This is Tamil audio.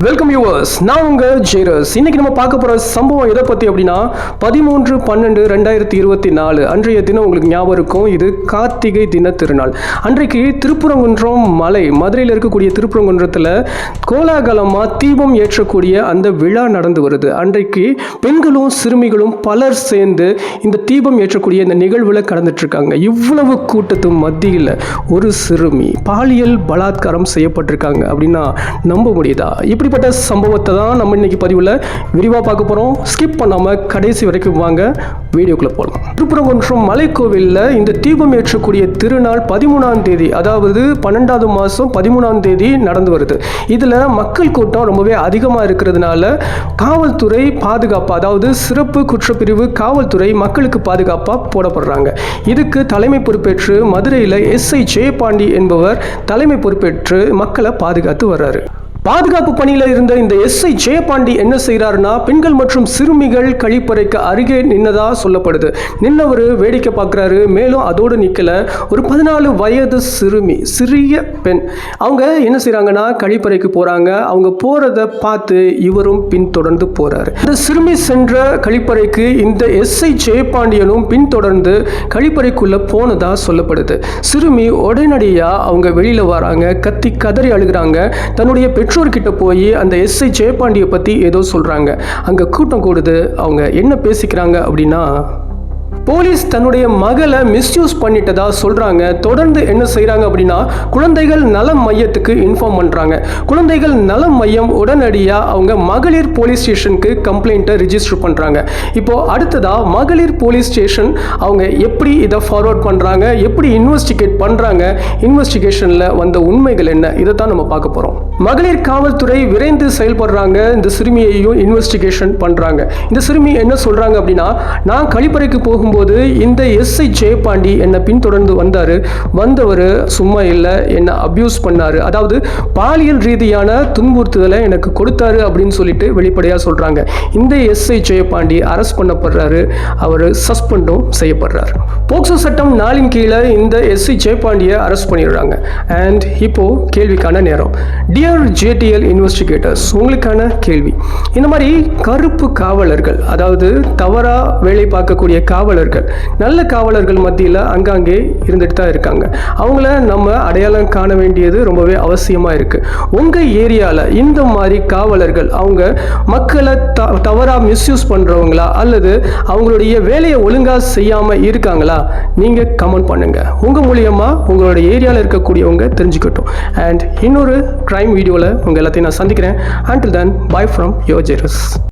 வெல்கம் யூவர்ஸ், நான் உங்கள் ஜெயரஸ். இன்னைக்கு நம்ம பார்க்க போகிற சம்பவம் எதை பற்றி அப்படின்னா 13/12/2024 அன்றைய தினம் உங்களுக்கு ஞாபகம் இருக்கும். இது கார்த்திகை தின திருநாள். அன்றைக்கு திருப்பரங்குன்றம் மலை, மதுரையில் இருக்கக்கூடிய திருப்பரங்குன்றத்தில் கோலாகலமாக தீபம் ஏற்றக்கூடிய அந்த விழா நடந்து வருது. அன்றைக்கு பெண்களும் சிறுமிகளும் பலர் சேர்ந்து இந்த தீபம் ஏற்றக்கூடிய இந்த நிகழ்வில் கடந்துட்டு இருக்காங்க. இவ்வளவு கூட்டத்து மத்தியில் ஒரு சிறுமி பாலியல் பலாத்காரம் செய்யப்பட்டிருக்காங்க அப்படின்னா நம்ப முடியுதா? இப்படிப்பட்ட சம்பவத்தை தான் நம்ம இன்னைக்கு பதிவில் விரிவாக பார்க்க போகிறோம். ஸ்கிப் பண்ணாமல் கடைசி வரைக்கும் வாங்க, வீடியோக்குள்ளே போகலாம். திருப்பரங்குன்றம் மலைக்கோவிலில் இந்த தீபம் ஏற்றக்கூடிய திருநாள் 13ஆம் தேதி, அதாவது 12வது மாதம் 13ஆம் தேதி நடந்து வருது. இதில் மக்கள் கூட்டம் ரொம்பவே அதிகமாக இருக்கிறதுனால காவல்துறை பாதுகாப்பு, அதாவது சிறப்பு குற்றப்பிரிவு காவல்துறை மக்களுக்கு பாதுகாப்பாக போடப்படுறாங்க. இதுக்கு தலைமை பொறுப்பேற்று மதுரையில் எஸ்ஐ ஜெயபாண்டி என்பவர் தலைமை பொறுப்பேற்று மக்களை பாதுகாத்து வர்றாரு. பாதுகாப்பு பணியில் இருந்த இந்த எஸ்ஐ ஜெயபாண்டி என்ன செய்கிறாருன்னா, பெண்கள் மற்றும் சிறுமிகள் கழிப்பறைக்கு அருகே நின்னதா சொல்லப்படுது. நின்னவர் வேடிக்கை பார்க்குறாரு. மேலும் அதோடு நிற்கல, ஒரு 14 வயது சிறுமி, சிறிய பெண், அவங்க என்ன செய்கிறாங்கன்னா கழிப்பறைக்கு போகிறாங்க. அவங்க போகிறத பார்த்து இவரும் பின்தொடர்ந்து போகிறாரு. இந்த சிறுமி சென்ற கழிப்பறைக்கு இந்த எஸ்ஐ ஜெயபாண்டியனும் பின்தொடர்ந்து கழிப்பறைக்குள்ளே போனதா சொல்லப்படுது. சிறுமி உடனடியாக அவங்க வெளியில் வராங்க, கத்தி கதறி அழுகிறாங்க. தன்னுடைய பெற்றோர்கிட்ட போய் அந்த எஸ்ஐ ஜெயபாண்டியை பற்றி ஏதோ சொல்கிறாங்க. அங்கே கூட்டம் கூடுது. அவங்க என்ன பேசிக்கிறாங்க அப்படின்னா, போலீஸ் தன்னுடைய மகளை மிஸ்யூஸ் பண்ணிட்டதா சொல்கிறாங்க. தொடர்ந்து என்ன செய்கிறாங்க அப்படின்னா, குழந்தைகள் நல மையத்துக்கு இன்ஃபார்ம் பண்ணுறாங்க. குழந்தைகள் நல மையம் உடனடியாக அவங்க மகளிர் போலீஸ் ஸ்டேஷனுக்கு கம்ப்ளைண்ட்டை ரிஜிஸ்டர் பண்ணுறாங்க. இப்போது அடுத்ததாக மகளிர் போலீஸ் ஸ்டேஷன் அவங்க எப்படி இதை ஃபார்வர்ட் பண்ணுறாங்க, எப்படி இன்வெஸ்டிகேட் பண்ணுறாங்க, இன்வெஸ்டிகேஷனில் வந்த உண்மைகள் என்ன, இதை தான் நம்ம பார்க்க போகிறோம். மகளிர் காவல்துறை விரைந்து செயல்படுறாங்க. இந்த சிறுமியையும் இன்வெஸ்டிகேஷன் பண்ணுறாங்க. இந்த சிறுமி என்ன சொல்கிறாங்க அப்படின்னா, நான் கழிப்பறைக்கு போகும்போது இந்த எஸ்ஐ ஜெயபாண்டி என்னை பின்தொடர்ந்து வந்தவர் சும்மா இல்லை, என்னை அபியூஸ் பண்ணாரு, அதாவது பாலியல் ரீதியான துன்புறுத்துதலை எனக்கு கொடுத்தாரு அப்படின்னு சொல்லிட்டு வெளிப்படையாக சொல்கிறாங்க. இந்த எஸ்ஐ ஜெயபாண்டி அரெஸ்ட் பண்ணப்படுறாரு. அவர் சஸ்பெண்டும் செய்யப்படுறாரு. போக்சோ சட்டம் 4 கீழே இந்த எஸ்ஐ ஜெயபாண்டியை அரெஸ்ட் பண்ணிடுறாங்க. அண்ட் இப்போ கேள்விக்கான நேரம். டியர் ஜேடிஎல் இன்வெஸ்டிகேட்டர்ஸ், உங்களுக்கான கேள்வி. இந்த மாதிரி கருப்பு காவலர்கள், அதாவது தவறாக வேலை பார்க்கக்கூடிய காவலர்கள், நல்ல காவலர்கள் மத்தியில் அங்கங்கே இருந்துட்டு தான் இருக்காங்க. அவங்கள நம்ம அடையாளம் காண வேண்டியது ரொம்பவே அவசியமாக இருக்குது. உங்கள் ஏரியாவில் இந்த மாதிரி காவலர்கள் அவங்க மக்களை தவறாக மிஸ்யூஸ் பண்ணுறவங்களா அல்லது அவங்களுடைய வேலையை ஒழுங்காக செய்யாமல் இருக்காங்களா? நீங்கள் கமெண்ட் பண்ணுங்கள். உங்கள் மூலியமாக உங்களோட ஏரியாவில் இருக்கக்கூடியவங்க தெரிஞ்சுக்கட்டும். அண்ட் இன்னொரு கிரைம் வீடியோவில் உங்கள் எல்லாத்தையும் நான் சந்திக்கிறேன். Until then, bye from your Jairus.